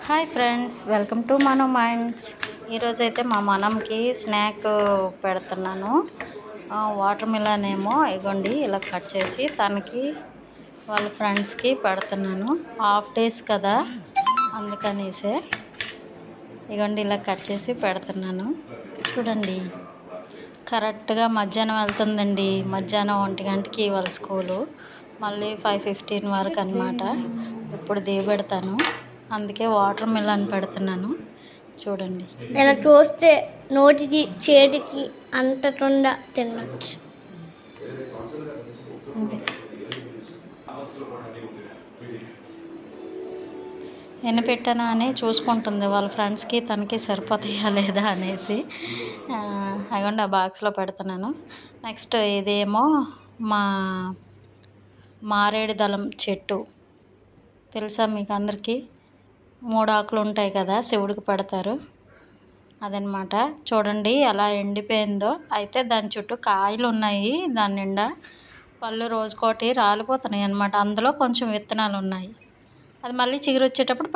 Hi friends, welcome to Mano minds. ఈరోజైతే మా మనంకి snack పెడుతున్నాను. వాటర్ మిలన్ ఏమో ఇగోండి ఇలా కట్ చేసి తనకి వాళ్ళ ఫ్రెండ్స్కి పెడుతున్నాను. హాఫ్ డేస్ కదా, అందుకనేసే ఇగోండి ఇలా కట్ చేసి పెడుతున్నాను. చూడండి, కరెక్ట్గా మధ్యాహ్నం వెళ్తుందండి. మధ్యాహ్నం 1 గంటకి వాళ్ళ స్కూలు, మళ్ళీ 5:15 వరకు అనమాట. ఇప్పుడు దిగబెడతాను, అందుకే వాటర్ మిలన్ పెడుతున్నాను. చూడండి, ఇలా చూస్తే నోటికి చేతికి అంతకుండా తినచ్చు. ఎన్ని పెట్టానా అని చూసుకుంటుంది, వాళ్ళ ఫ్రెండ్స్కి తనకి సరిపోతాయా లేదా అనేసి. అగండి ఆ బాక్స్లో పెడుతున్నాను. నెక్స్ట్ ఇదేమో మా మారేడు దళం చెట్టు తెలుసా మీకు అందరికీ? 3 ఆకులు ఉంటాయి కదా, శివుడికి పెడతారు, అదనమాట. చూడండి ఎలా ఎండిపోయిందో. అయితే దాని చుట్టూ కాయలు ఉన్నాయి, దాని నిండా పళ్ళు రోజుకోటి రాలిపోతున్నాయి అన్నమాట. అందులో కొంచెం విత్తనాలు ఉన్నాయి, అది మళ్ళీ చిగురు వచ్చేటప్పుడు